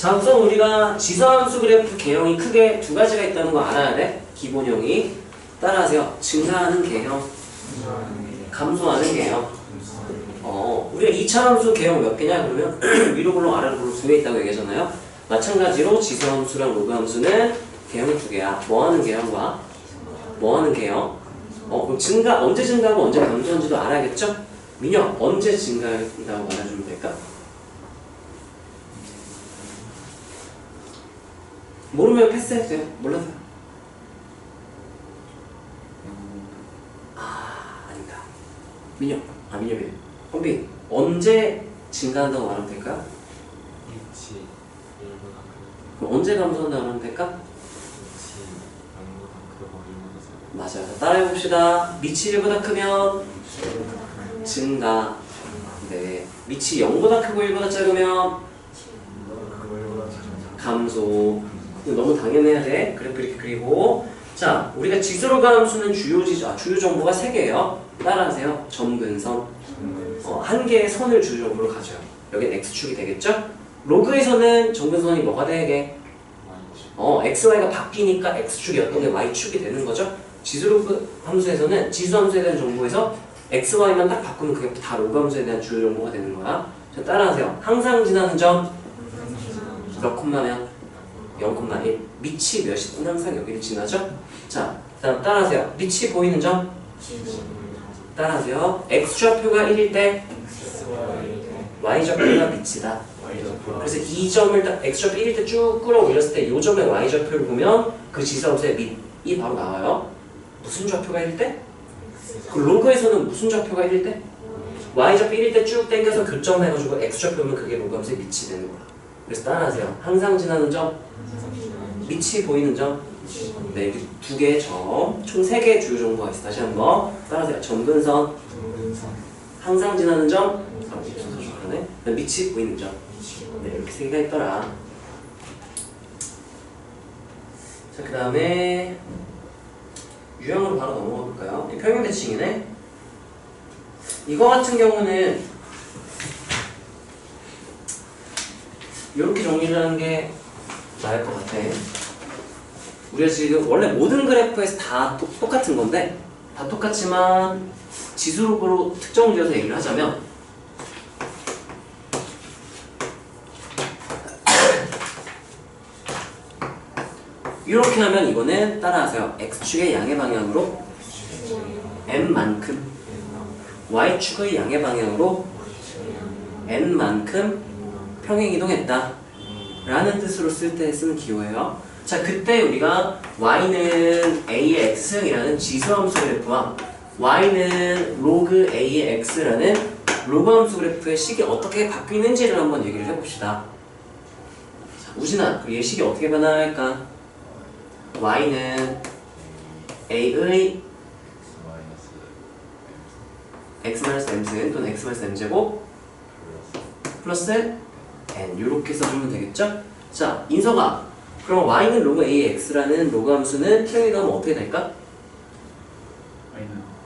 자, 우선 우리가 지수함수 그래프 개형이 크게 두 가지가 있다는 거 알아야 돼. 기본형이 따라하세요. 증가하는 개형, 감소하는 개형. 우리가 2차 함수 개형 몇 개냐 그러면 위로 블록 아래로 블록 두 개 있다고 얘기하잖아요. 마찬가지로 지수함수랑 로그함수는 개형이 두 개야. 뭐 하는 개형과 뭐 하는 개형? 그럼 증가 언제 증가하고 언제 감소하는지도 알아야겠죠? 민혁 언제 증가한다고 말해주면 될까? 모르면 패스해도 돼요. 몰라서요. 아니다. 민혁, 민혁이. 헌빈, 언제 증가한다고 말하면 될까요? 위치 1보다 크고. 그럼 언제 감소한다고 말하면 될까? 위치 0보다 크고 1보다 작고. 맞아요. 자, 따라해봅시다. 밑이 1보다 크면 증가. 네. 밑이 0보다 크고 1보다 작으면 감소. 너무 당연해야 돼. 그래프 이렇게 그리고. 자, 우리가 지수로가 함수는 주요 정보가 3개예요. 따라하세요. 점근선. 한 개의 선을 주요 정보로 가져요. 여긴 x축이 되겠죠? 로그에서는 점근선이 뭐가 되게? xy가 바뀌니까 x축이었던 게 y축이 되는 거죠? 지수로그 함수에서는 지수 함수에 대한 정보에서 xy만 딱 바꾸면 그게 다 로그 함수에 대한 주요 정보가 되는 거야. 자, 따라하세요. 항상 지나는 점 몇 콤마면 0,1. 밑이 몇이든 항상 여기를 지나죠? 자, 다음 따라하세요. 밑이 보이는 점 따라하세요. x좌표가 1일 때 y좌표가 밑이다. 그래서 이 점을 딱 x좌표 1일 때 쭉 끌어올렸을 때 이 점의 y좌표를 보면 그 지수함수의 밑이 바로 나와요. 무슨 좌표가 1일 때? 그 로그에서는 무슨 좌표가 1일 때? y좌표 1일 때 쭉 당겨서 교점해가지고 x좌표면 그게 로그함수의 밑이 되는 거야. 그래서 따라하세요. 항상 지나는 점, 밑이 보이는 점. 네, 두 개의 점, 총 3개의 주요 정보가 있어. 다시 한번 따라하세요. 점근선, 항상 지나는 점, 밑이 보이는 점. 네, 이렇게 3개가 있더라. 자, 그 다음에 유형으로 바로 넘어가 볼까요? 평형대칭이네. 이거 같은 경우는 이렇게 정리를 하는 게 나을 것 같아. 우리가 지금 원래 모든 그래프에서 다 똑같은 건데, 다 똑같지만 지수로 특정을 지어서 얘기를 하자면 이렇게 하면 이거는 따라하세요. x축의 양의 방향으로 n만큼, y축의 양의 방향으로 n만큼 평행이동했다 라는 뜻으로 쓸 때 쓰는 기호예요. 자, 그때 우리가 y는 a의 x승이라는 지수함수 그래프와 y는 로그 a의 x라는 로그함수 그래프의 식이 어떻게 바뀌는지를 한번 얘기를 해봅시다. 자, 우진아, 그럼 얘 식이 어떻게 변할까? y는 a의 x-m승 또는 x-m제곱 플러스 n 이렇게 써주면 되겠죠? 자, 인서가 그럼 y는 로그 a의 x라는 로그 함수는 평행이동하면 어떻게 될까?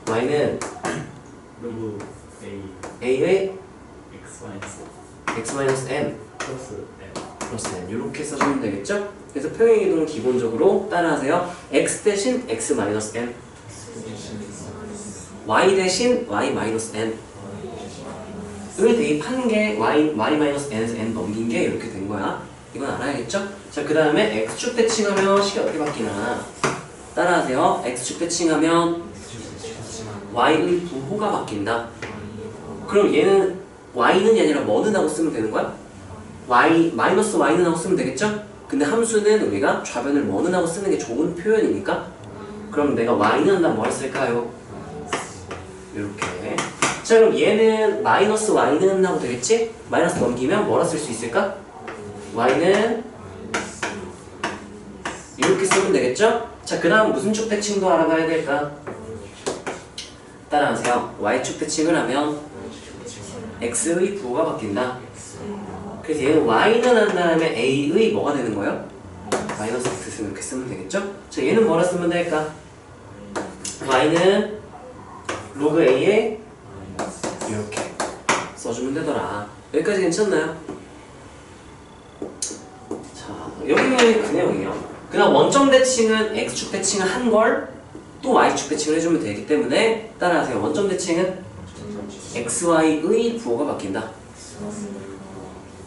y는 로그 a의 x-m x-m 플러스 n 이렇게 써주면 되겠죠? 그래서 평행이동은 기본적으로 따라하세요. x 대신 x-m y 대신 y-n 을 대입한 게 y-n에서 n 넘긴 게 이렇게 된 거야. 이건 알아야겠죠? 자, 그 다음에 x축 대칭하면 식이 어떻게 바뀌나? 따라하세요. x축 대칭하면 y의 부호가 바뀐다. 그럼 얘는 y는이 아니라 뭐는 하고 쓰면 되는 거야? 마이너스 y는 하고 쓰면 되겠죠? 근데 함수는 우리가 좌변을 뭐는 하고 쓰는 게 좋은 표현이니까 그럼 내가 y는 한다 뭐 했을까요? 이렇게. 자, 그럼 얘는 마이너스 y는 하고 되겠지? 마이너스 넘기면 뭐라 쓸 수 있을까? y는 이렇게 쓰면 되겠죠? 자, 그 다음 무슨 축 대칭도 알아봐야 될까? 따라하세요. y축 대칭을 하면 x의 부호가 바뀐다. 그래서 얘는 y는 한 다음에 a의 뭐가 되는 거예요? 마이너스 x 이렇게 쓰면 되겠죠? 자, 얘는 뭐라 쓰면 될까? y는 로그 a에 이렇게 써주면 되더라. 여기까지 괜찮나요? 자, 여기는 그 내용이에요. 그다음 원점 대칭은 x축 대칭을 한 걸 또 y축 대칭을 해주면 되기 때문에 따라하세요. 원점 대칭은 xy의 부호가 바뀐다.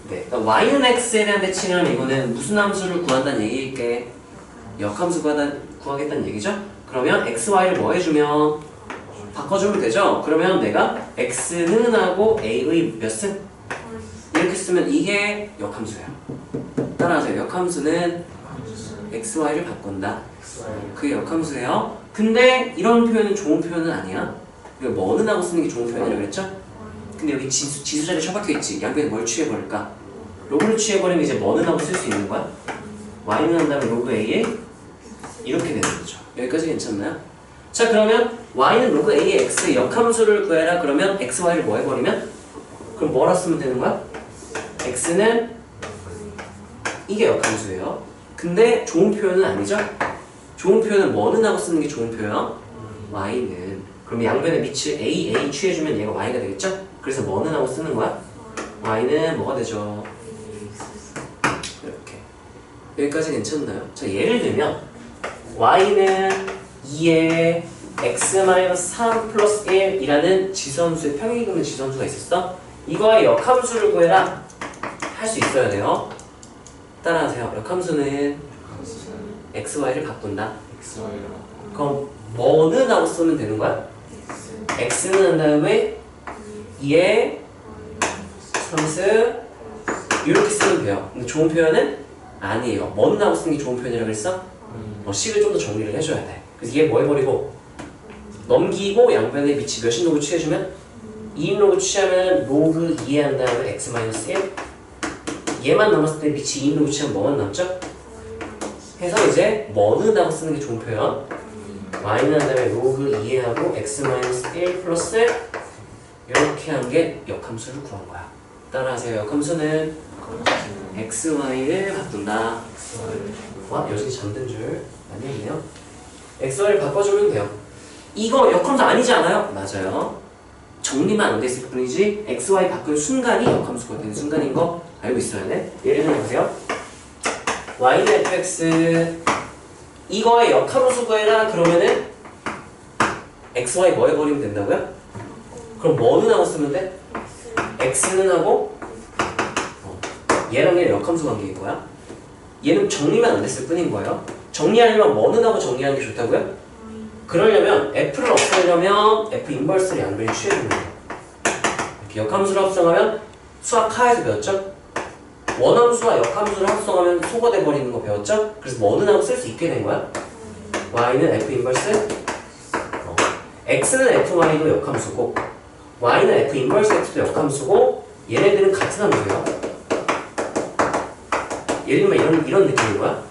네, 그러니까 y는 x에 대한 대칭을 하면 이거는 무슨 함수를 구한다는 얘기일게? 역함수 구하겠다는 얘기죠? 그러면 xy를 뭐 해주면? 바꿔주면 되죠? 그러면 내가 x는 하고 a의 몇 승? 이렇게 쓰면 이게 역함수예요. 따라하세요. 역함수는 xy를 바꾼다. 그게 역함수예요. 근데 이런 표현은 좋은 표현은 아니야. 이거 뭐는 하고 쓰는 게 좋은 표현이라고 그랬죠? 근데 여기 지수 자리에 처박혀 있지. 양변에 뭘 취해버릴까? 로그를 취해버리면 이제 뭐는 하고 쓸 수 있는 거야? y는 한 다음에 로그 a에 이렇게 되는 거죠. 여기까지 괜찮나요? 자, 그러면 y는 로그 a의 x의 역함수를 구해라. 그러면 xy를 뭐 해버리면? 그럼 뭐라 쓰면 되는 거야? x는 이게 역함수예요. 근데 좋은 표현은 아니죠? 좋은 표현은 뭐는 하고 쓰는 게 좋은 표현? y는. 그럼 양변에 밑을 a 취해주면 얘가 y가 되겠죠? 그래서 뭐는 하고 쓰는 거야? y는 뭐가 되죠? 이렇게. 여기까지 괜찮나요? 자, 예를 들면 y는 2에 x-3 플러스 1이라는 지수함수의 평행이 긋는 지수함수가 있었어? 이거의 역함수를 구해라. 할 수 있어야 돼요. 따라하세요. 역함수는 xy를 바꾼다. 그럼 뭐는 하고 쓰면 되는 거야? x는 한 다음에 2에 3스 이렇게 쓰면 돼요. 근데 좋은 표현은 아니에요. 뭐는 하고 쓰는 게 좋은 표현이라고 그랬어? 식을 좀 더 정리를 해줘야 돼. 그래서 얘 뭐 해버리고 넘기고 양변에 밑이 몇인 로그 취해주면 2인 로그 취하면 로그 2에 한 다음에 x-1 얘만 남았을 때 밑이 2인 로그 취하면 뭐만 남죠? 해서 이제 뭐는 하고 쓰는 게 좋은 표현. y는 한 다음에 로그 2에 하고 x-1 플러스 이렇게 한 게 역함수를 구한 거야. 따라하세요. 역함수는 xy를 바꾼다. 와, 여전히 잠든 줄 많이 했네요. xy를 바꿔주면 돼요. 이거 역함수 아니지 않아요? 맞아요. 정리만 안 됐을 뿐이지 xy 바꾼 순간이 역함수가 되는 순간인 거 알고 있어야 돼. 예를 들어 보세요. y는 fx 이거의 역함수 구해라. 그러면은 xy 뭐 해버리면 된다고요? 그럼 뭐는 하고 쓰면 돼? x는 하고 얘랑 얘는 역함수 관계인 거야. 얘는 정리만 안 됐을 뿐인 거예요. 정리하려면 뭐는 하고 정리하는 게 좋다고요? 그러려면 f를 없애려면 f 인버스를 양변에 취해주는 거예요. 이렇게 역함수를 합성하면 수학 하에서 배웠죠? 원함수와 역함수를 합성하면 소가 돼버리는 거 배웠죠? 그래서 뭐는 하고 쓸 수 있게 된 거야. y는 f 인버스 x는 fy도 역함수고 y는 f 인버스 x도 역함수고 얘네들은 같은 함수예요. 예를 들면 이런 느낌인 거야.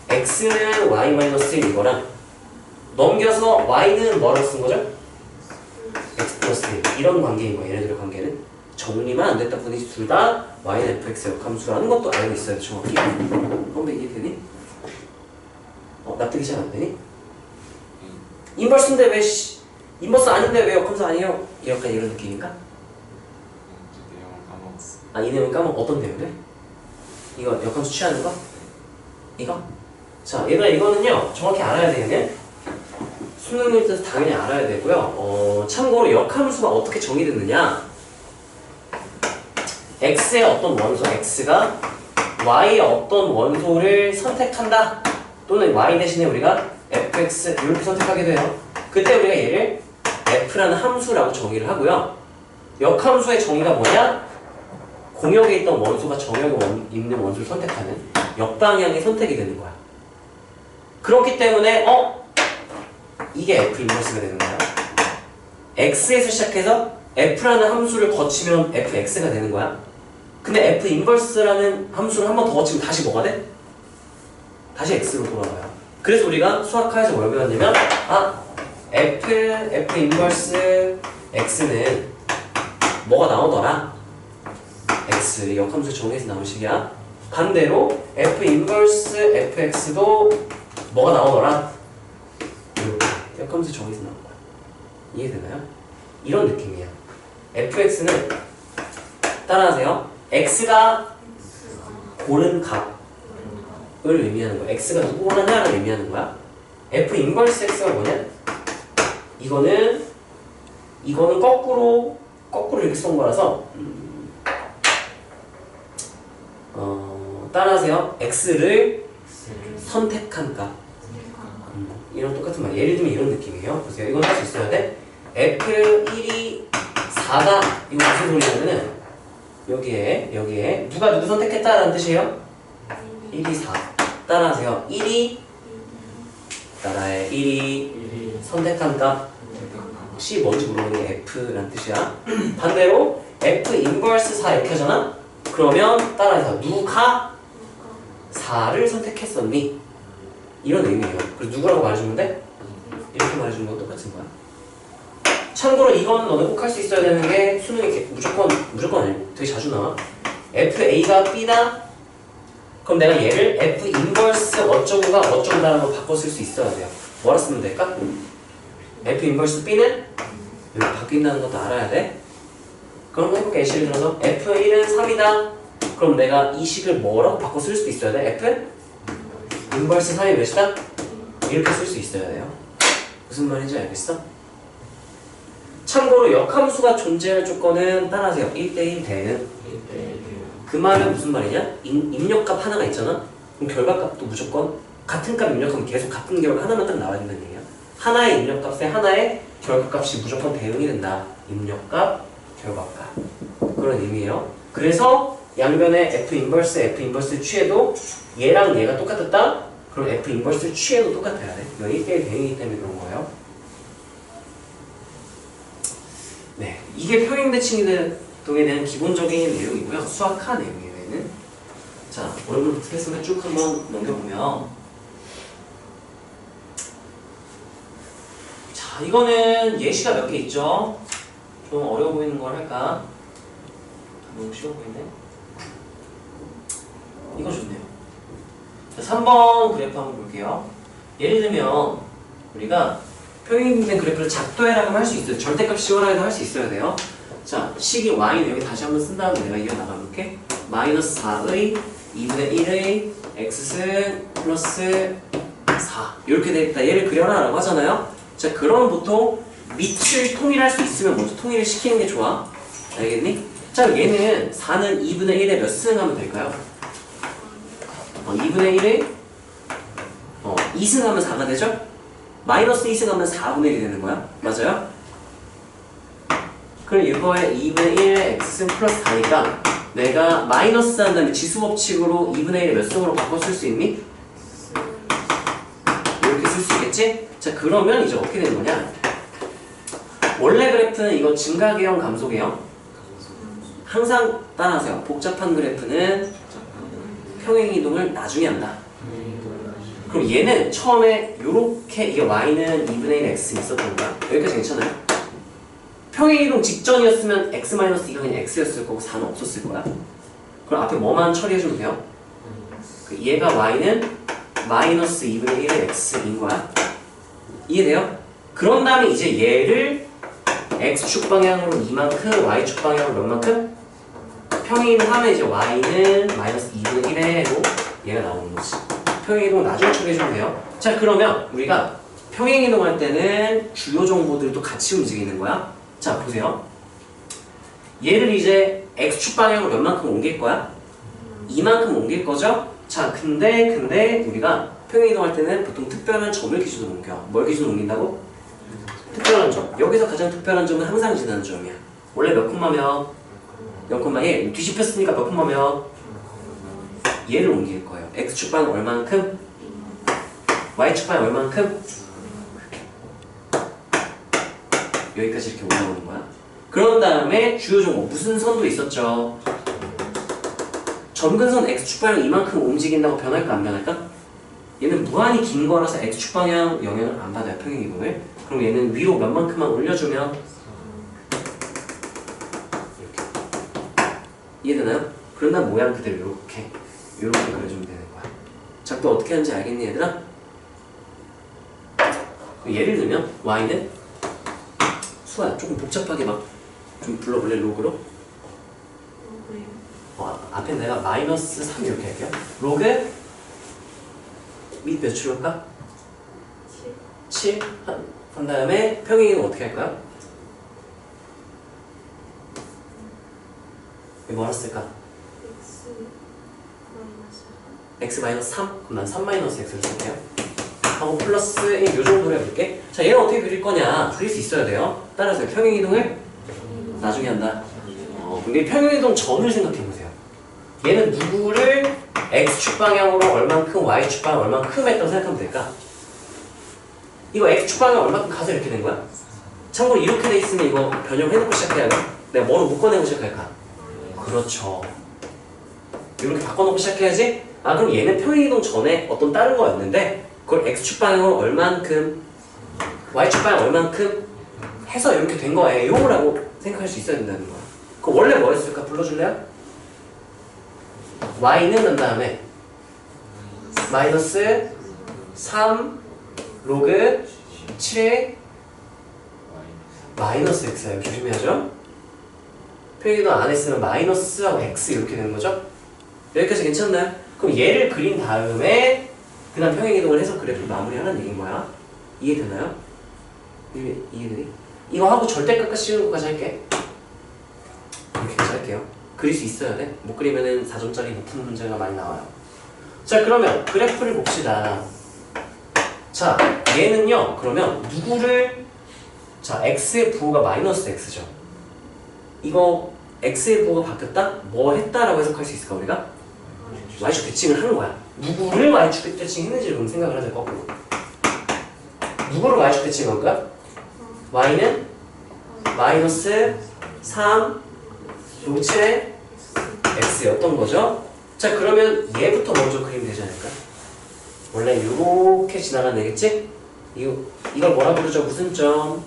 x는 y-1 이거랑 넘겨서 y는 뭐라고 쓴 거죠? x 플러스 1 이런 관계인 거야. 얘네들의 관계는 정리만 안 됐다 뿐이지 둘 다 y는 fx 역함수라는 것도 알고 있어요. 정확히. 근데 이해되니? 납득이 잘 안 되니? 인버스인데 왜 인버스 아닌데 왜 역함수 아니에요? 약간 이런 느낌인가? 내용을 까먹었어. 아, 이 내용 까먹 어떤 내용들? 이거 역함수 취하는 거? 이거? 자, 얘들아 이거는요 정확히 알아야 되는 수능일 때도 당연히 알아야 되고요. 참고로 역함수가 어떻게 정의됐느냐? x의 어떤 원소 x가 y의 어떤 원소를 선택한다 또는 y 대신에 우리가 fx 이렇게 선택하게 돼요. 그때 우리가 얘를 f라는 함수라고 정의를 하고요. 역함수의 정의가 뭐냐? 공역에 있던 원소가 정역에 있는 원소를 선택하는 역방향의 선택이 되는 거야. 그렇기 때문에 이게 f 인버스가 되는 거야. x에서 시작해서 f라는 함수를 거치면 fx가 되는 거야. 근데 f 인버스라는 함수를 한 번 더 거치면 다시 뭐가 돼? 다시 x로 돌아가요. 그래서 우리가 수학하에서 뭘 배웠냐면 f 인버스 x는 뭐가 나오더라? x 역함수 정의에서 나온 식이야. 반대로 f 인버스 fx도 뭐가 나오더라? 이렇게 역함수 정의에서 나온 거야. 이해되나요? 이런 느낌이야. fx는 따라하세요. x가 고른 값 의미하는 거야. x가 누구라냐를 의미하는 거야. f 인버스 x가 뭐냐? 이거는 거꾸로 이렇게 쓴 거라서 따라하세요. x를 선택한 값. 이런 똑같은 말. 예를 들면 이런 느낌이에요. 보세요. 이건 할 수 있어야 돼. f1이 4다. 이거 무슨 소리냐면은 여기에 누가 누구 선택했다라는 뜻이에요? 1이 4. 따라하세요. 1이 따라해. 1이 선택한 값이 뭔지 물어보는 게 f라는 뜻이야. 반대로 f 인버스 4 이렇게 하잖아? 그러면 따라해서 누가 4를 선택했었니? 이런 의미예요. 그래서 누구라고 말해주면 돼? 이렇게 말해주는 건 똑같은 거야. 참고로 이건 너는 꼭 할 수 있어야 되는 게 수능에 무조건 아니고 되게 자주 나와. FA가 B다? 그럼 내가 얘를 F 인버스 어쩌고가 어쩌고다라고 바꿔 쓸 수 있어야 돼요. 뭐라 쓰면 될까? F 인버스 B는 이렇게 바뀐다는 것도 알아야 돼. 그럼 해볼게. 예시를 들어서 F1은 3이다. 그럼 내가 이 식을 뭐라고 바꿔 쓸 수도 있어야 돼. F 인버스 3이 몇이다? 이렇게 쓸 수 있어야 돼요. 무슨 말인지 알겠어? 참고로 역함수가 존재할 조건은 따라하세요. 1대1 대응. 그 말은 무슨 말이냐? 입력값 하나가 있잖아? 그럼 결과값도 무조건 같은 값 입력하면 계속 같은 결과 하나만 딱 나와야 된다는 얘기야. 하나의 입력값에 하나의 결과값이 무조건 대응이 된다. 입력값, 결과값. 그런 의미예요. 그래서 양변에 F 인버스 취해도 얘랑 얘가 똑같았다? 그럼 F 인버스 취해도 똑같아야 돼. 이건 1대1 대응이기 때문에 그런 거예요. 네, 이게 평행대칭이동에 대한 기본적인 내용이고요. 수학화 내용이에요. 얘는. 자, 오늘 스케줄을 쭉 한번 넘겨보면, 자, 이거는 예시가 몇 개 있죠? 좀 어려워 보이는 걸 할까? 너무 쉬워 보이네. 이거 좋네요. 자, 3번 그래프 한번 볼게요. 예를 들면 우리가 평행된 그래프를 작도해라고 할 수 있어요. 절대값 씌워라해도 할 수 있어야 돼요. 자, 식이 y는 여기 다시 한번 쓴 다음에 내가 이어나가 볼게. 마이너스 4의 2분의 1의 x승 플러스 4 이렇게 되겠다. 얘를 그려라 라고 하잖아요. 자, 그럼 보통 밑을 통일할 수 있으면 먼저 통일을 시키는 게 좋아. 알겠니? 자, 얘는 4는 2분의 1에 몇 승 하면 될까요? 2분의 1에 2승 하면 4가 되죠? 마이너스 2승 하면 4분의 1이 되는 거야. 맞아요? 그럼 이거에 2분의 1의 x승 플러스 4니까 내가 마이너스 한 다음에 지수법칙으로 2분의 1을 몇 승으로 바꿔 쓸 수 있니? 이렇게 쓸 수 있겠지? 자, 그러면 이제 어떻게 되는 거냐? 원래 그래프는 이거 증가계형, 감소계형? 항상 따라하세요. 복잡한 그래프는 평행이동을 나중에 한다. 그럼 얘는 처음에 요렇게 이게 y는 2분의 1 x 있었던 거야. 여기까지 괜찮아요? 평행이동 직전이었으면 x-2가 그냥 x였을 거고 4는 없었을 거야. 그럼 앞에 뭐만 처리해주면 돼요? 얘가 y는 마이너스 2분의 1의 x인 거야. 이해돼요? 그런 다음에 이제 얘를 x축 방향으로 이만큼, y축 방향으로 몇 만큼? 평행이동 하면 이제 y는 마이너스 2분의 1회로 얘가 나오는 거지. 평행이동 나중에 처리해주면 돼요. 자, 그러면 우리가 평행이동할 때는 주요 정보들도 같이 움직이는 거야. 자, 보세요. 얘를 이제 x축 방향으로 몇 만큼 옮길 거야? 이만큼 옮길 거죠? 자, 근데 우리가 평행이동할 때는 보통 특별한 점을 기준으로 옮겨. 뭘 기준으로 옮긴다고? 특별한 점. 여기서 가장 특별한 점은 항상 지나는 점이야. 원래 몇 콤마면? 0,1. 뒤집혔으니까 몇 콤마면? 얘를 옮길 거예요. x축 방향 얼만큼? y축 방향 얼만큼? 여기까지 이렇게 올라오는 거야. 그런 다음에 주요 정보 무슨 선도 있었죠? 점근선 x축 방향 이만큼 움직인다고 변할까 안 변할까? 얘는 무한히 긴 거라서 x축 방향 영향을 안 받아요. 평행이동을. 그럼 얘는 위로 몇 만큼만 올려주면 이렇게. 이해되나요? 그런 다음 모양 그대로 이렇게 그려주면 되는 거야. 자, 또 어떻게 하는지 알겠니 얘들아? 예를 들면 y는 수아 조금 복잡하게 막 좀 불러볼래? 로그로? 앞에 내가 마이너스 3 이렇게 할게요. 로그 밑 몇으로 할까? 7 한 다음에 평행이동 어떻게 할까요? 뭐라 쓸까? x-3? 그럼 난 3-x를 쓸게요. 하고 플러스 요 정도로 해볼게. 자, 얘는 어떻게 그릴 거냐? 그릴 수 있어야 돼요. 따라서 평행이동을 나중에 한다. 근데 평행이동 전을 생각해보세요. 얘는 누구를 x축 방향으로 얼만큼, y축 방향 얼만큼 했다고 생각하면 될까? 이거 x축 방향 얼만큼 가서 이렇게 된 거야? 참고로 이렇게 돼 있으면 이거 변형해놓고 시작해야 돼. 내가 뭐로 묶어내고 시작할까? 그렇죠. 이렇게 바꿔놓고 시작해야지. 아, 그럼 얘는 평행이동 전에 어떤 다른 거였는데 그걸 x축 방향으로 얼만큼, y축 방향 얼만큼 해서 이렇게 된 거예요 라고 생각할 수 있어야 된다는 거야. 그럼 원래 뭐였을까? 불러줄래요? y는 한 다음에 마이너스 3 로그 7의 마이너스 x예요. 조심해야죠. 평행이동 안 했으면 마이너스하고 x 이렇게 되는 거죠. 여기까지 괜찮나요? 그럼 얘를 그린 다음에 그 다음 평행이동을 해서 그래프를 마무리하는 얘기인 거야. 이해되나요? 이해되니? 이거 하고 절대값과 씌우는 것까지 할게. 이렇게 할게요. 그릴 수 있어야 돼. 못 그리면은 4점짜리 못 푸는 문제가 많이 나와요. 자, 그러면 그래프를 봅시다. 자, 얘는요. 그러면 누구를, 자, x의 부호가 마이너스 x죠. 이거 x의 부호가 바뀌었다? 뭐 했다라고 해석할 수 있을까 우리가? y축 대칭을 하는 거야. 누구를 y축 대칭 했는지를 그럼 생각을 하자. 거꾸로. 누구를 y축 대칭한 거야? y는 마이너스 3 로그 7의 x였던 거죠. 자, 그러면 얘부터 먼저 그리면 되지 않을까? 원래 이렇게 지나가는 애겠지? 이걸 뭐라 부르죠? 무슨 점?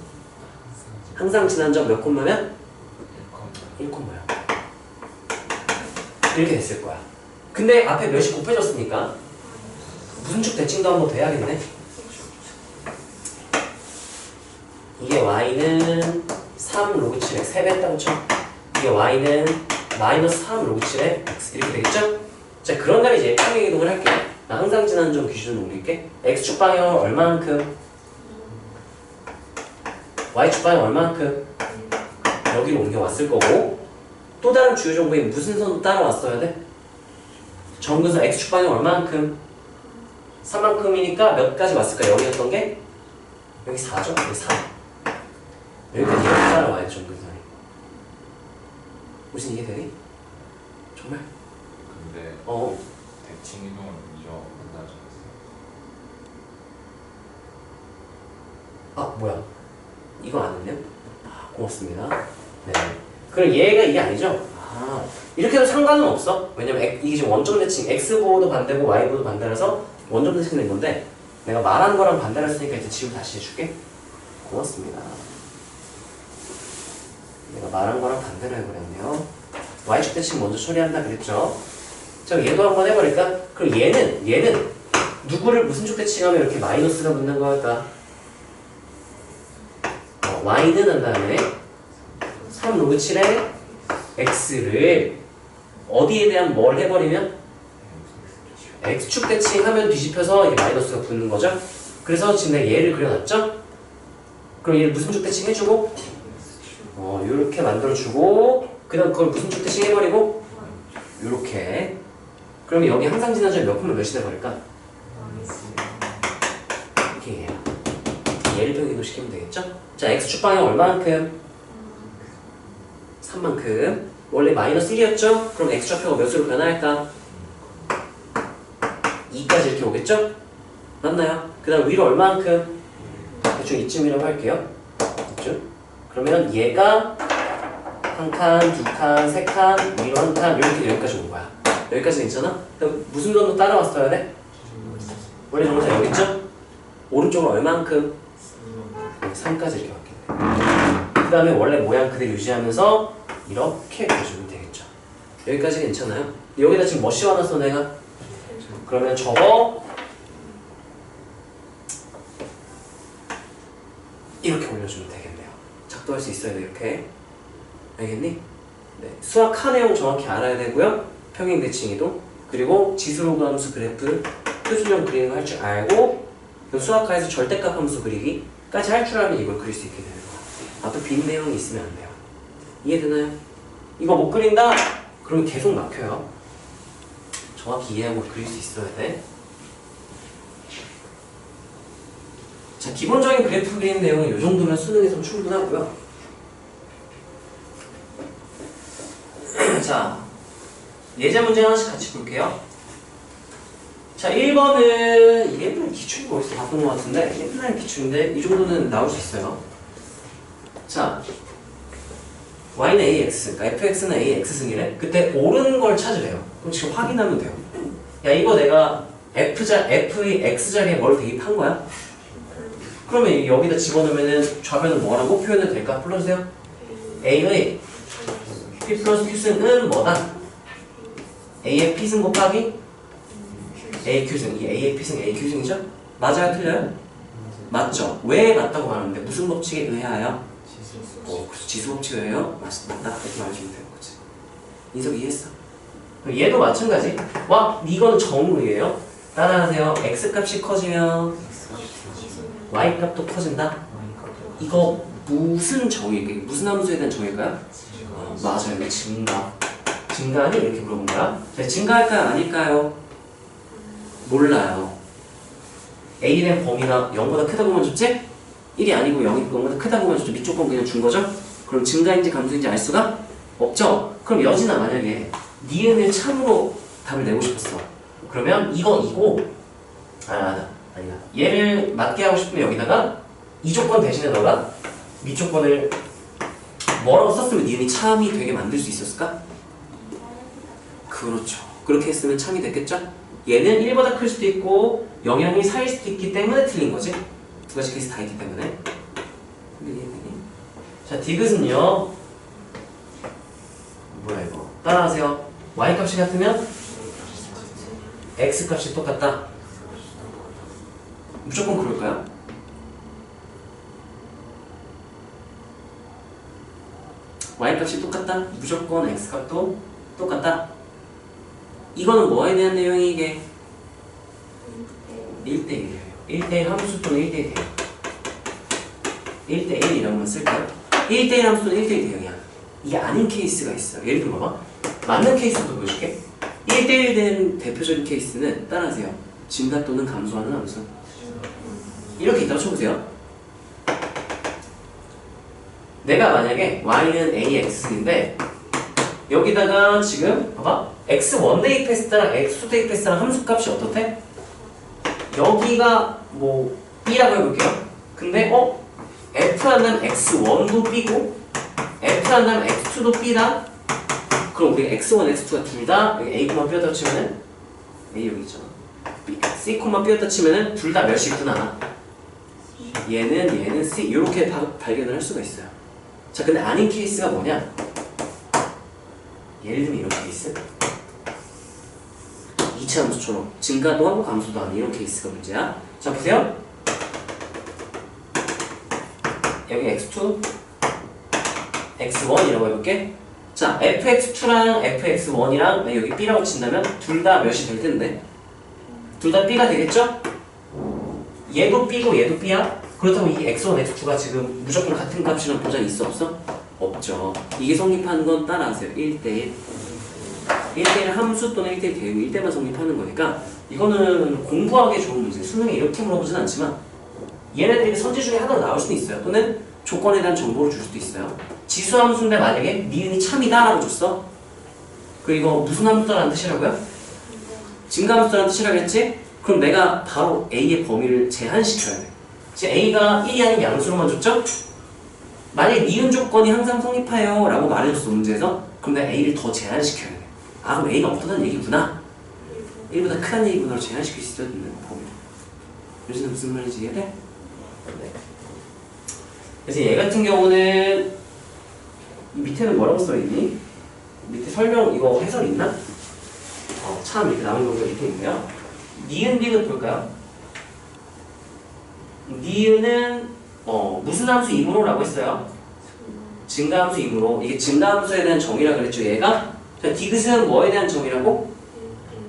항상 지난 점 몇 콤마면? 1콤마요. 이렇게 됐을 거야. 근데 앞에 몇이 곱해졌으니까 무슨 축 대칭도 한번 돼야겠네. 이게 y는 3 로그 7의 3배 했다고 쳐. 이게 y는 마이너스 3 로그 7의 x 이렇게 되겠죠? 자, 그런 다음에 이제 평행이동을 할게요. 나 항상 지난 점 기준으로 옮길게. x축 방향은 얼만큼, y축 방향 얼만큼 여기로 옮겨왔을 거고, 또 다른 주요 정보에 무슨 선도 따라왔어야 돼? 정근선 x축 방향 얼만큼, 3만큼이니까 몇 가지 왔을까? 여기였던 게 여기 4죠? 여기 3. 여기까지 이렇게 따라와야 정근선이. 무슨 이해되니? 정말? 근데 대칭 이동을 먼저 만나주셨어요. 아, 뭐야? 이거 아는데요? 아, 고맙습니다. 네. 그럼 얘가 이게 아니죠? 아, 이렇게 해도 상관은 없어. 왜냐면 이게 지금 원점 대칭, x보호도 반대고 y보호도 반대라서 원점 대칭 된 건데 내가 말한 거랑 반대를 했으니까 이제 지금 다시 해줄게. 고맙습니다. 내가 말한 거랑 반대로 해버렸네요. y축 대칭 먼저 처리한다 그랬죠? 자, 얘도 한번 해버릴까? 그럼 얘는 누구를 무슨 축 대칭하면 이렇게 마이너스가 붙는 거일까? y는 한 다음에 3 로그 7의 x를 어디에 대한 뭘 해버리면? x축 대칭하면 뒤집혀서 이게 마이너스가 붙는 거죠? 그래서 지금 내가 얘를 그려놨죠? 그럼 얘를 무슨 축 대칭 해주고? 요렇게 만들어주고 그 다음 그걸 무슨 축 대칭 해버리고? 요렇게. 그러면 여기 항상 지난 점이 몇 콤마 몇이 돼버릴까? 이렇게 해요. 얘를 평행이동 시키면 되겠죠? 자, x축 방향 얼마만큼? 3만큼. 원래 마이너스 1이었죠? 그럼 x좌표가 몇으로 변화할까? 2까지 이렇게 오겠죠? 맞나요? 그 다음 위로 얼마만큼? 대충 이쯤이라고 할게요. 이쯤. 그러면 얘가 한 칸, 두 칸, 세 칸, 위로 한 칸, 이렇게 여기까지 온 거야. 여기까지 괜찮아? 그럼 무슨 점도 따라왔어야 돼? 원래 정사 여기 있죠? 오른쪽은 얼만큼? 3까지 이렇게 바뀌네. 그 다음에 원래 모양 그대로 유지하면서 이렇게 그려주면 되겠죠. 여기까지 괜찮아요? 여기다 지금 뭐 씌워놨어 내가? 그러면 저거 이렇게 올려주면 되겠네요. 작동할 수 있어야 돼. 이렇게. 알겠니? 네. 수학 한 내용 정확히 알아야 되고요. 평행 대칭 이동 그리고 지수로그 함수 그래프 표준형 그리는 거 할 줄 알고 그럼 수학과에서 절대값 함수 그리기까지 할 줄 알면 이걸 그릴 수 있게 되는 거야. 또 빈 내용이 있으면 안 돼요. 이해되나요? 이거 못 그린다? 그러면 계속 막혀요. 정확히 이해하고 그릴 수 있어야 돼. 자, 기본적인 그래프 그리는 내용은 이 정도면 수능에서 충분하고요. 자, 예제 문제 하나씩 같이 볼게요. 자, 1번은 이게 옛날 기출이 어디서 봤던 것 같은데 옛날 기출인데 이 정도는 나올 수 있어요. 자, y는 ax, 그러니까 fx는 ax승이래. 그때 옳은 걸 찾으래요. 그럼 지금 확인하면 돼요. 야, 이거 내가 f의 x자리에 뭘 대입한 거야? 그러면 여기다 집어넣으면 좌변은 뭐라고 표현이 될까? 불러주세요. a의 p 플러스 q승은 뭐다? a의 p승 곱하기 a q승. 이 a의 p승 a q승이죠? 맞아요? 틀려요? 맞죠? 왜 맞다고 말하는데 무슨 법칙에 의하여? 그래서 지수 법칙에 의하여 맞다 이렇게 말해주면 되는 거지. 인석 이해했어? 얘도 마찬가지. 와, 이거는 정의예요. 따라하세요. x 값이 커지면 y 값도 커진다. 이거 무슨 정의일까요? 무슨 함수에 대한 정의일까요? 맞아요. 이거 증가. 증가하니? 이렇게 물어본 거야. 자, 증가할까요? 아닐까요? 몰라요. A에 대한 범위가 0보다 크다고 보면 좋지? 1이 아니고 0이 0보다 크다고 보면 좋지? 밑 조건 그냥 준 거죠? 그럼 증가인지 감소인지 알 수가 없죠? 그럼 여진아 만약에 니은을 참으로 답을 내고 싶었어. 그러면 이거 아니다. 얘를 맞게 하고 싶으면 여기다가 이 조건 대신에 너가 밑 조건을 뭐라고 썼으면 니은이 참이 되게 만들 수 있었을까? 그렇죠. 그렇게 했으면 참이 됐겠죠? 얘는 1보다 클 수도 있고 영향이 4일 수도 있기 때문에 틀린 거지. 두 가지 케이스 다 있기 때문에. 자, 디귿은요. 뭐야 이거? 따라하세요. y 값이 같으면 x 값이 똑같다. 무조건 그럴까요? y 값이 똑같다. 무조건 x 값도 똑같다. 이거는 뭐에 대한 내용이 이게? 1대1이에요. 1대1 함수 또는 1대1 대형. 1대1 이런 건 쓸까요? 1대1 함수 또는 1대1 대형이야. 이게 아닌 케이스가 있어. 예를 들어 봐봐. 맞는 케이스도 보여줄게. 1대1 된 대표적인 케이스는 따라하세요. 증가 또는 감소하는 함수. 이렇게 있다고 쳐보세요. 내가 만약에 y는 ax인데 여기다가 지금 봐봐. x1 대입했을 때랑 x2 대입했을 때랑 함수값이 어떻대? 여기가 뭐 b라고 해볼게요. 근데 f 한다면 x1도 b고 f 한다면 x2도 b다. 그럼 우리 x1, x2가 둘 다 여기 a, b였다 치면은 a 여기 있잖아. b, c, b였다 치면은 둘 다 몇이 있구나. 얘는 c 이렇게 발견을 할 수가 있어요. 자, 근데 아닌 케이스가 뭐냐? 예를 들면 이런 케이스. 이차 함수처럼 증가도 하고 감소도 하는 이런 케이스가 문제야. 자, 보세요. 여기 x2, x1이라고 해볼게. 자, fx2랑 fx1이랑 여기 b라고 친다면 둘 다 몇이 될 텐데 둘 다 b가 되겠죠? 얘도 b고 얘도 b야? 그렇다고 이 x1, x2가 지금 무조건 같은 값이라는 보장이 있어 없어? 없죠. 이게 성립하는 건 따라하세요. 1대1 1대1 함수 또는 1대1 대응 1대만 성립하는 거니까 이거는 공부하기 좋은 문제. 수능에 이렇게 물어보진 않지만 얘네들이 선지 중에 하나로 나올 수도 있어요. 또는 조건에 대한 정보를 줄 수도 있어요. 지수 함수인데 만약에 니은이 참이다 라고 줬어. 그리고 무슨 함수라는 뜻이라고요? 증가 함수라는 뜻이라고 했지? 그럼 내가 바로 A의 범위를 제한시켜야 돼. 지금 A가 1이 아닌 양수로만 줬죠? 만약에 니은 조건이 항상 성립하여 라고 말해줬어 문제에서. 그럼 내가 A를 더 제한시켜야 돼. 아, 그럼 A가 없다는 얘기구나. 1보다 크다는 얘기구나로 제한시킬 수 있어야 되는 범위. 요즘에 무슨 말인지 이해돼? 네. 그래서 얘 같은 경우는 이 밑에는 뭐라고 써있니? 밑에 설명 이거 해설 있나? 참 이렇게 남은 경우가 밑에 있네요. 니은 디귿 볼까요? 니은은 무슨 함수 임으로라고 했어요? 증가함수 임으로. 이게 증가함수에 대한 정의라 그랬죠. 얘가 자, 디귿은 뭐에 대한 정의라고?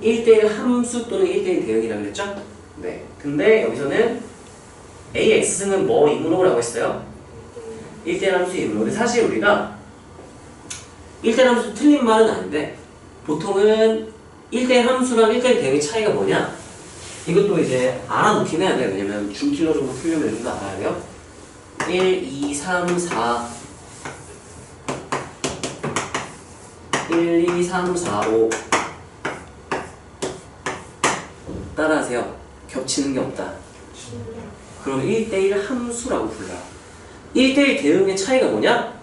1대1 함수 또는 1대1 대응이라고 그랬죠? 네. 근데 여기서는 AX는 뭐이므로 라고 했어요? 1대1 함수이므로. 근데 사실 우리가 1대1 함수 틀린 말은 아닌데 보통은 1대1 함수랑 1대1 대응의 차이가 뭐냐? 이것도 이제 알아놓긴 해야 돼요. 왜냐면 중킬러 정도 풀려면 이런 거 알아야 돼요. 1, 2, 3, 4 1, 2, 3, 4, 5 따라하세요. 겹치는 게 없다. 그럼 1대1 함수라고 불러요. 1대1 대응의 차이가 뭐냐?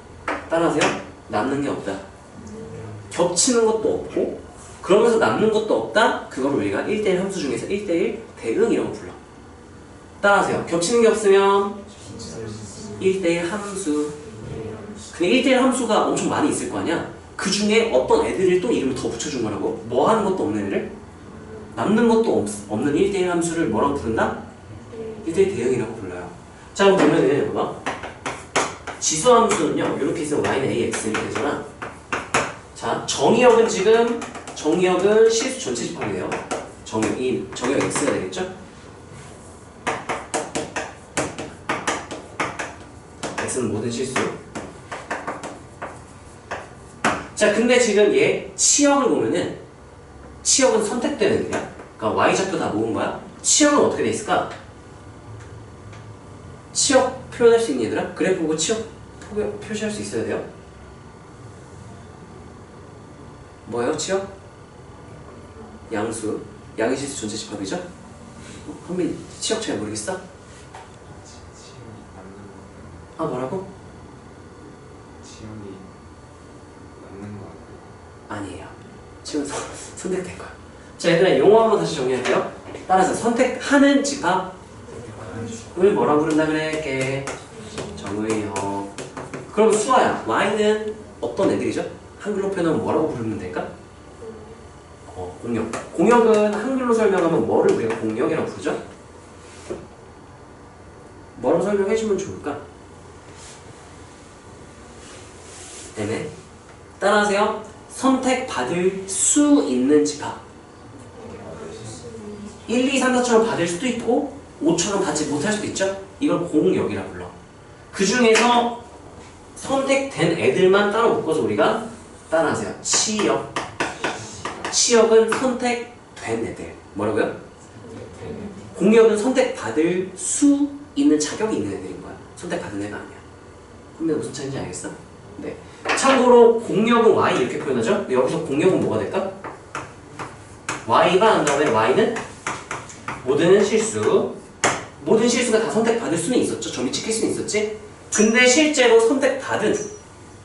따라하세요. 남는 게 없다. 겹치는 것도 없고 그러면서 남는 것도 없다? 그걸 우리가 1대1 함수 중에서 1대1 대응이라고 불러. 따라하세요. 겹치는 게 없으면 1대1 함수. 근데 1대1 함수가 엄청 많이 있을 거 아니야? 그 중에 어떤 애들을 또 이름을 더 붙여준 거라고? 뭐 하는 것도 없는 애를? 남는 것도 없는 1대1 함수를 뭐라고 부른다? 1대1 대응이라고 불러요. 자, 그럼 보면은 봐봐. 지수함수는요, 이렇게 있으면 y는 ax 이렇게 되잖아. 자, 정의역은 지금 정의역은 실수 전체 집합이에요. 정의역 x가 되겠죠? x는 모든 실수. 자, 근데 지금 얘 치역을 보면은 치역은 선택되는 애야. 그러니까 y좌표 다 모은 거야. 치역은 어떻게 돼 있을까? 치역 표현할 수 있는 얘들아? 그래프 보고 치역 표시할 수 있어야 돼요. 뭐예요? 치역? 양수. 양의 실수 전체 집합이죠? 현민 치역 잘 모르겠어? 치역이 남는 아, 뭐라고? 치역이 남는 거 같아요. 아니에요. 치역은 선택된 거야. 자, 얘들아 용어 한번 다시 정리할게요. 따라서 선택하는 집합을 뭐라고 부른다 그래? 정의역. 그럼 수아야, y는 어떤 애들이죠? 한글로 표현하면 뭐라고 부르면 될까? 공역. 공역은 한글로 설명하면 뭐를 우리가 공역이라고 부르죠? 뭐라고 설명해주면 좋을까? 네네. 따라하세요. 선택받을 수 있는 집합. 1, 2, 3, 4처럼 받을 수도 있고 5처럼 받지 못할 수도 있죠? 이걸 공역이라 불러. 그 중에서 선택된 애들만 따로 묶어서 우리가 따라하세요. 치역. 치역은 선택된 애들. 뭐라고요? 공역은 선택받을 수 있는 자격이 있는 애들인 거야. 선택받은 애가 아니야. 그럼 무슨 차이인지 알겠어? 네. 참고로 공역은 y 이렇게 표현하죠? 여기서 공역은 뭐가 될까? y가 한 다음에 y는 모든 실수. 모든 실수가 다 선택받을 수는 있었죠. 점이 찍힐 수는 있었지. 근데 실제로 선택받은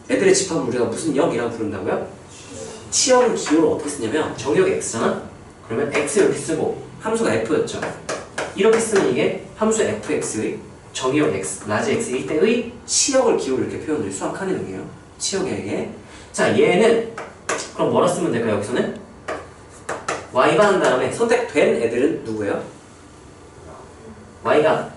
애들의 집합을 우리가 무슨 역이라고 부른다고요? 치역은 기호를 어떻게 쓰냐면 정의역이 x잖아? 그러면 x 이렇게 쓰고 함수가 f였죠. 이렇게 쓰면 이게 함수 fx의 정의역 x, 라지 x일 때의 치역을 기호를 이렇게 표현을 수학하는 의미예요. 치역에게. 자, 얘는 그럼 뭐라 쓰면 될까요? 여기서는 y가 한 다음에 선택된 애들은 누구예요? y가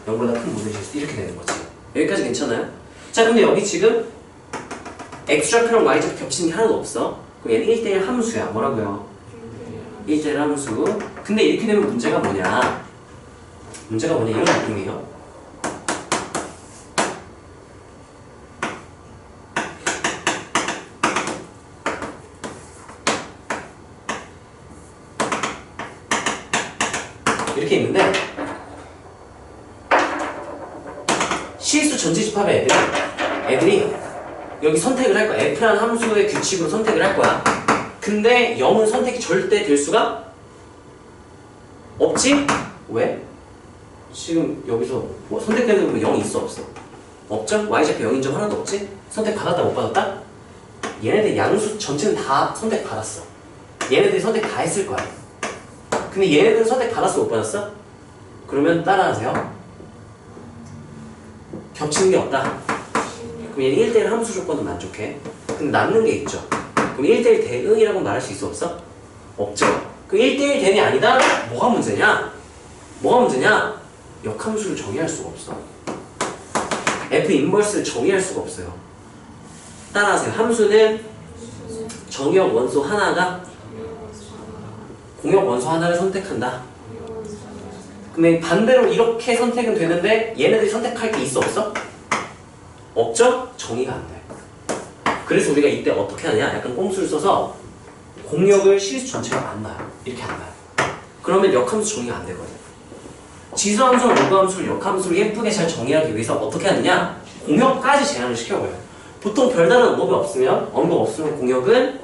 0보다 큰 모든 실수 이렇게 되는 거지. 여기까지 괜찮아요? 자, 근데 여기 지금 x좌표랑 y좌표 겹치는 게 하나도 없어. 그럼 얘는 1대1 함수야. 뭐라고요? 1대1 함수. 근데 이렇게 되면 문제가 뭐냐? 문제가 뭐냐? 이런 느낌이에요. 이렇게 있는데 실수 전체 집합의 애들이 여기 선택을 할 거야. f라는 함수의 규칙으로 선택을 할 거야. 근데 0은 선택이 절대 될 수가 없지? 왜? 지금 여기서 뭐 선택되는 거 보면 0이 있어 없어? 없죠? y좌표 0인 점 하나도 없지? 선택 받았다 못 받았다? 얘네들 양수 전체는 다 선택 받았어. 얘네들이 선택 다 했을 거야. 근데 얘네들은 선택 받았어 못 받았어? 그러면 따라하세요. 겹치는 게 없다. 그럼 얘는 1대1 함수 조건은 만족해. 근데 남는 게 있죠. 그럼 1대1 대응이라고 말할 수 있어 없어? 없죠. 그 1대1 대응이 아니다? 뭐가 문제냐? 뭐가 문제냐? 역함수를 정의할 수가 없어. F 인버스를 정의할 수가 없어요. 따라하세요. 함수는 정의역 원소 하나가 공역 원소 하나를 선택한다. 근데 반대로 이렇게 선택은 되는데 얘네들이 선택할 게 있어 없어? 없죠? 정의가 안 돼. 그래서 우리가 이때 어떻게 하냐? 약간 꼼수를 써서 공역을 실수 전체가 안 나요. 이렇게 안 나요. 그러면 역함수 정의가 안 되거든. 지수함수랑 로그함수를 역함수를 예쁘게 잘 정의하기 위해서 어떻게 하느냐? 공역까지 제한을 시켜버려요. 보통 별다른 언급이 없으면 공역은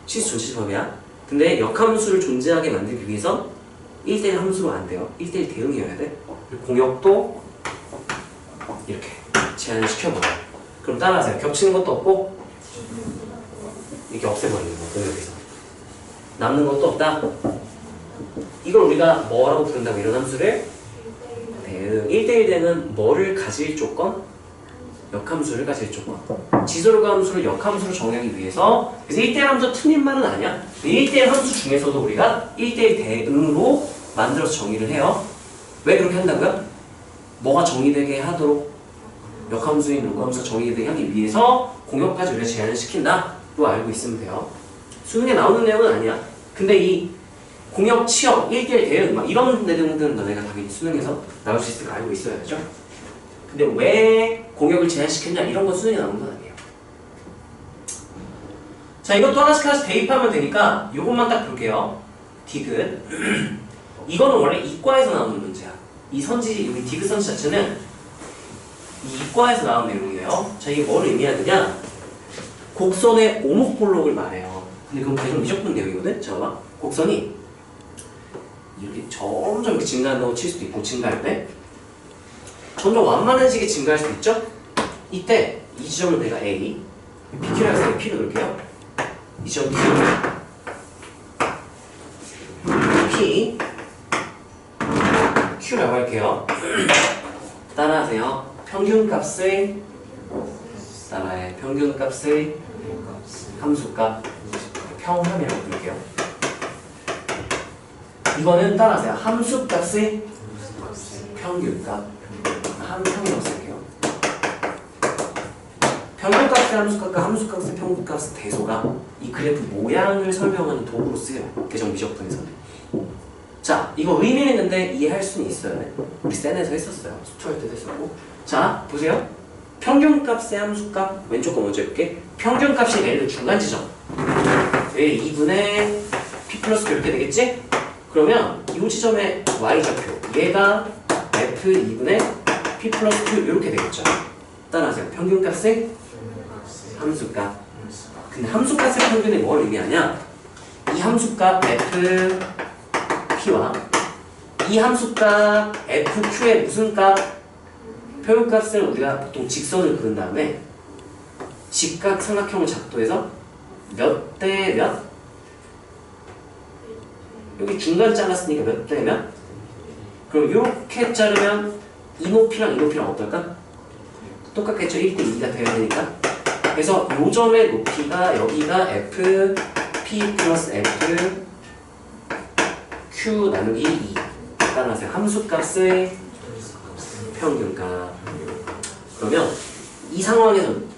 실수 전체집합이야. 근데 역함수를 존재하게 만들기 위해서 1대1 함수로 안 돼요. 1대1 대응이어야 돼. 공역도 이렇게 제한을 시켜버려요. 그럼 따라하세요. 겹치는 것도 없고 이렇게 없애버리는 거, 공역에서. 남는 것도 없다. 이걸 우리가 뭐라고 부른다고, 이런 함수를? 대응. 1대1 대응은 뭐를 가질 조건? 역함수를 가질 조건. 지수로그 함수를 역함수로 정의하기 위해서, 그래서 1대1 함수 틀린 말은 아니야. 1대1 함수 중에서도 우리가 1대1 대응으로 만들어서 정의를 해요. 왜 그렇게 한다고요? 뭐가 정의되게 하도록? 역함수인 로그함수가 정의되게 하기 위해서 공역까지 우리가 제한을 시킨다 로 알고 있으면 돼요. 수능에 나오는 내용은 아니야. 근데 이 공역, 취업, 1대1 대응 막 이런 내용들은 너네가 당연히 수능에서 나올 수 있을 거 알고 있어야죠. 근데 왜 공역을 제한시켰냐 이런 건 수능에 나오는 건 아니에요. 자, 이것도 하나씩 대입하면 되니까 이것만 딱 볼게요. 디귿. 이거는 원래 이과에서 나오는 문제야. 이 선지, 여기 디귿 선지 자체는 이 이과에서 나온 내용이에요. 자, 이게 뭘 의미하느냐? 곡선의 오목볼록을 말해요. 근데 그건 계속 미적분 내용이거든? 자, 봐봐. 곡선이 이렇게 점점 이렇게 증가한다고 칠 수도 있고, 증가할 때 점점 완만한 식이 증가할 수도 있죠? 이때 이 지점을 내가 A, PQ라고 해서 P로 놓을게요. 이 지점 P, Q라고 할게요. 따라하세요. 평균값의 따라해. 평균값의 함수값 평함이라고 부를게요. 이거는 따라하세요. 함수값의 평균값 함평이라고 쓸게요. 평균값의 함수값과 함수값의 평균값의 대소가 이 그래프 모양을 설명하는 도구로 쓰여요. 계정 미적분에서는. 자, 이거 의미 있는데 이해할 수는 있어요. 우리 센에서 했었어요. 수초할 때도 했었고. 자, 보세요. 평균값의 함수값 왼쪽 거 먼저 해볼게. 평균값이 예를 들어 중간 지점. 왜 2분의 p 플러스 q 이렇게 되겠지? 그러면 이 지점의 y좌표 얘가 f 2분의 p 플러스 q 이렇게 되겠죠. 따라하세요. 평균값의 함수값. 근데 함수값의 평균이 뭘 의미하냐? 이 함수값 f p와 이 함수값 fq의 무슨 값? 평균값을 우리가 보통 직선을 그은 다음에 직각 삼각형을 작도해서 몇 대 몇? 여기 중간 잘랐으니까 몇 대 몇? 그럼 이렇게 자르면 이 높이랑 이 높이랑 어떨까? 똑같겠죠? 1대 2가 되어야 되니까. 그래서 요 점의 높이가 여기가 f p 플러스 f q 나누기 2. 따라하세요. 함수값의 평균값. 그러면 이 상황에서는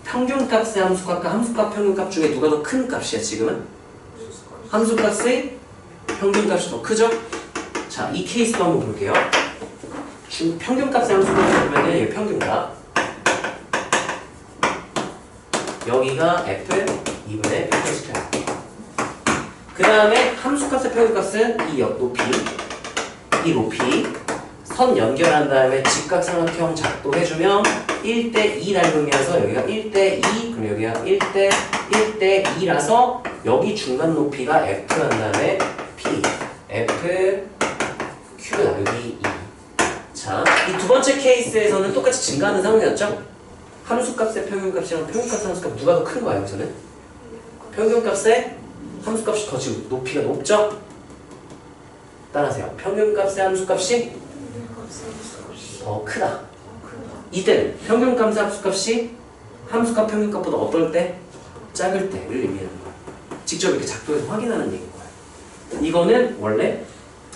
평균값의 함수값과 함수값 평균값 중에 누가 더 큰 값이야 지금은? 함수값의 평균값이 더 크죠? 자, 이 케이스도 한번 볼게요. 평균값의 함수값을 보면 여기 평균값 여기가 f 2분의 p 플러스 q. 그 다음에 함수값의 평균값은 이 높이 선 연결한 다음에 직각삼각형 작도해주면 1대2 닮음이라서 여기가 1대2 그럼 여기가 1대2라서 여기 중간 높이가 f한 다음에 p f q 나누기 2. 자, 이 두 번째 케이스에서는 똑같이 증가하는 상황이었죠? 함수값의 평균값이랑 평균값의 함수값 누가 더 큰 거야 여기서는? 평균값의 함수값이 더 지금 높이가 높죠? 따라하세요. 평균값의 함수값이 더 크다. 이때는 평균값의 함수값이 함수값 평균값보다 어떨 때? 작을 때를 의미하는 거야. 직접 이렇게 작도해서 확인하는 얘기인 거야. 이거는 원래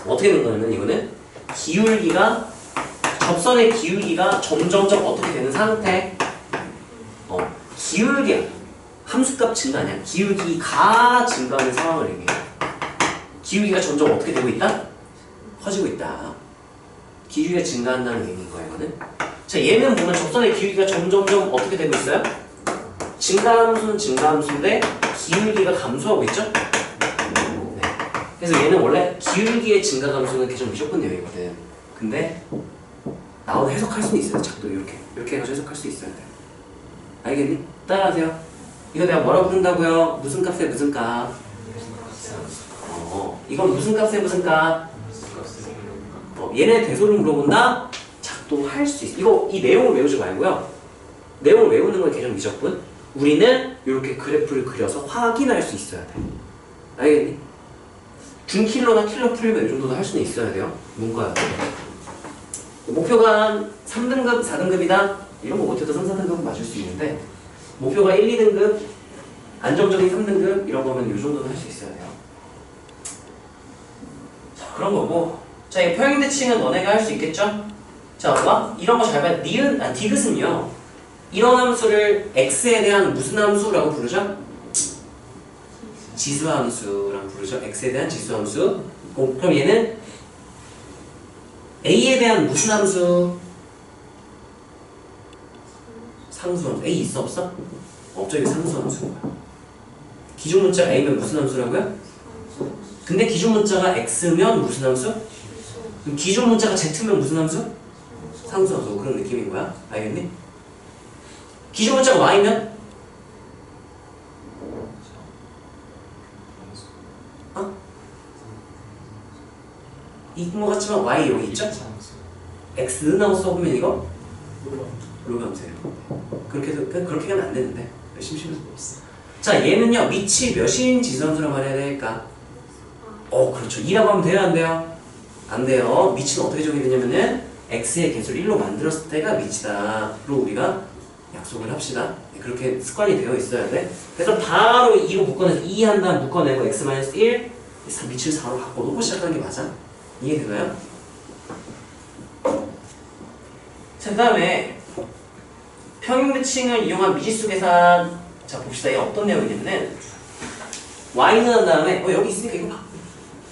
어떻게 된 거냐면 이거는 기울기가 접선의 기울기가 점점점 어떻게 되는 상태? 기울기야. 함수값 증가 아니야. 기울기가 증가하는 상황을 얘기해. 기울기가 점점 어떻게 되고 있다? 커지고 있다. 기울기가 증가한다는 얘기인 거야, 이거는. 자, 얘는 보면 접선의 기울기가 점점점 어떻게 되고 있어요? 증가함수는 증가함수인데 기울기가 감소하고 있죠? 네. 그래서 얘는 원래 기울기의 증가 감소는 계속 무조건 내용이거든. 근데 나오도 해석할 수는 있어요. 작도 이렇게 해가지고 해석할 수 있어야 돼. 알겠니? 따라하세요. 이거 내가 뭐라고 부른다고요? 무슨 값에 무슨 값? 이건 무슨 값에 무슨 값? 얘네 대소를 물어본다? 작도 할 수 있어. 이 내용을 외우지 말고요. 내용을 외우는 건 계속 미적분. 우리는 이렇게 그래프를 그려서 확인할 수 있어야 돼. 알겠니? 준킬러나 킬러 풀면 이 정도도 할 수는 있어야 돼요. 문과야. 목표가 한 3등급, 4등급이다? 이런 거 못해도 3, 4등급은 맞을 수 있는데 목표가 1, 2등급, 안정적인 3등급 이런 거면 이 정도는 할 수 있어야 돼요. 자, 그런 거고. 자, 이 평행 대칭은 너네가 할 수 있겠죠? 자, 봐. 이런 거 잘 봐요. 디귿은요. 이런 함수를 x에 대한 무슨 함수라고 부르죠? 지수함수라고 부르죠. x에 대한 지수함수. 그럼 얘는 a에 대한 무슨 함수? 상수함수. a 있어 없어? 없죠. 이게 상수함수인 거야. 기준 문자가 a면 무슨 함수라고요? 근데 기준 문자가 x면 무슨 함수? 그럼 기준 문자가 z면 무슨 함수? 상수함수. 그런 느낌인 거야. 알겠니? 기준 문자가 y면? 이거 같지만 y 여기 있죠? x라고 써보면 이거? 로그함수예요. 그렇게 하면 안 되는데. 심심해서 없어. 자, 얘는요. 밑이 몇인 지수함수라고 말해야 될까? 그렇죠. 2라고 하면 돼요, 안 돼요? 안 돼요. 밑은 어떻게 정의되냐면은 x의 개수를 1로 만들었을 때가 밑이다로 우리가 약속을 합시다. 그렇게 습관이 되어 있어야 돼. 그래서 바로 2로 묶어내서 2 한 다음 묶어내고 x-1 밑을 4로 바꿔놓고 시작하는 게 맞아. 이해되나요? 자, 그 다음에 평행대칭을 이용한 미지수 계산. 자, 봅시다. 이게 어떤 내용이냐면은 y는 한 다음에 여기 있으니까 이거 봐.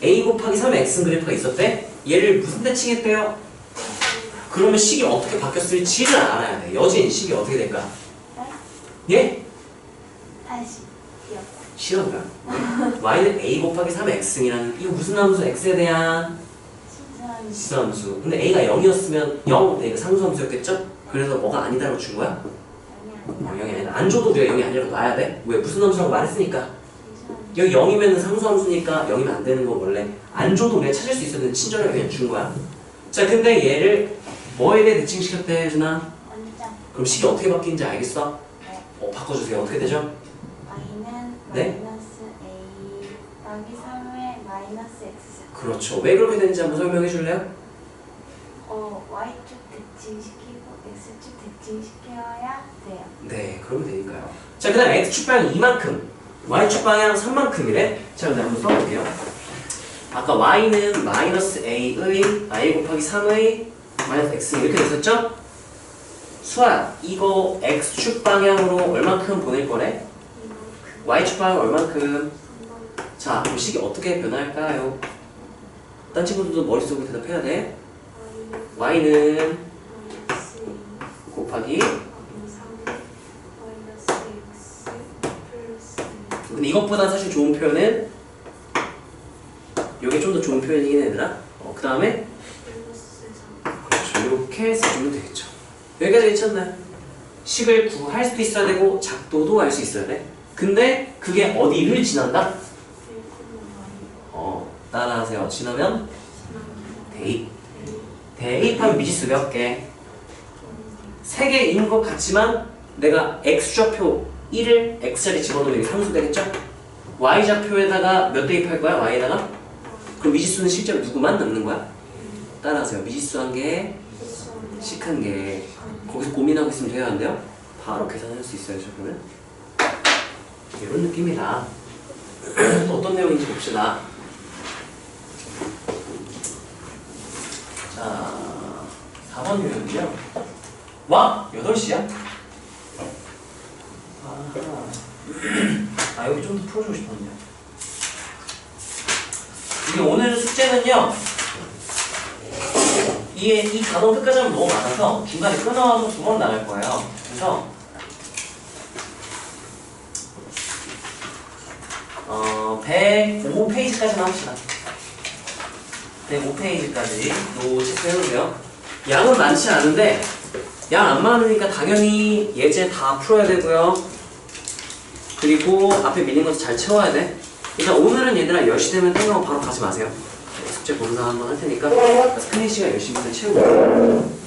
a 곱하기 3의 x는 그래프가 있었대. 얘를 무슨 대칭했대요? 그러면 식이 어떻게 바뀌었을지를 알아야 돼. 여진 식이 어떻게 될까? 예? 80이요. 싫어요. y는 a 곱하기 3의 x이라는 이거 무슨 함수? x에 대한 지수함수. 근데 a가 0이었으면 0, 이거 상수함수였겠죠? 그래서 뭐가 아니다라고 준 거야? 0이 아니다. 안 줘도 우리가 0이 아니라고 놔야 돼. 왜? 무슨 함수라고 말했으니까. 여기 0이면 상수함수니까 0이면 안 되는 거 원래. 안 줘도 우리가 찾을 수 있었는데 친절하게 그냥 준 거야. 자, 근데 얘를 뭐에 대해 대칭시켰대, 준아? 그럼 식이 어떻게 바뀌는지 알겠어? 네. 바꿔주세요. 어떻게 되죠? y는 네? 마이너스 a 더하기 3의 마이너스 x. 그렇죠. 왜 그렇게 되는지 한번 설명해 줄래요? y축 대칭시키고 x축 대칭시켜야 돼요. 네, 그러면 되니까요. 자, 그 다음 x축 방향 이만큼, y축 방향 3만큼이래. 자, 그럼 한번 써볼게요. 아까 y는 마이너스 a의 i 곱하기 3의 마이너스 x 이렇게 됐었죠? 수아, 이거 x축 방향으로 얼만큼 보낼 거래? y축 방향 얼만큼? 자, 그럼 식이 어떻게 변할까요? 딴 친구들도 머릿속으로 대답해야 돼. y는 곱하기. 근데 이것보다 사실 좋은 표현은 이게 좀 더 좋은 표현이긴 얘들아. 그 다음에 그렇죠. 이렇게 써주면 되겠죠. 여기까지 괜찮나요? 식을 구할 수도 있어야 되고 작도도 알 수 있어야 돼. 근데 그게 어디를 지난다? 따라하세요. 지나면 대입. 대입하면 미지수 몇 개? 3개인 것 같지만 내가 x좌표 1을 x자리 집어넣으면 상수 되겠죠? y좌표에다가 몇 대입할 거야? y에다가? 그럼 미지수는 실제로 누구만 남는 거야? 따라하세요. 미지수 한 개, 식 한 개. 거기서 고민하고 있으면 돼야 안 돼요? 바로 계산할 수 있어요. 그러면 이런 느낌이다. 또 어떤 내용인지 봅시다. 자, 4번 유형이죠. 와! 8시야? 아하. 아 여기 좀 더 풀어주고 싶었는데. 이게 오늘 숙제는요. 이 단어 끝까지 하면 너무 많아서 중간에 끊어와서 2번 나갈 거예요. 그래서 105페이지까지만 합시다. 105페이지까지 요 체크해놓으세요. 양은 많지 않은데 양 안 많으니까 당연히 예제 다 풀어야 되고요. 그리고 앞에 밀린 것도 잘 채워야 돼. 일단 오늘은 얘들아 10시 되면 땡하고 바로 가지 마세요. 숙제 검사 한번 할 테니까 스크린 시간 열심히 채우고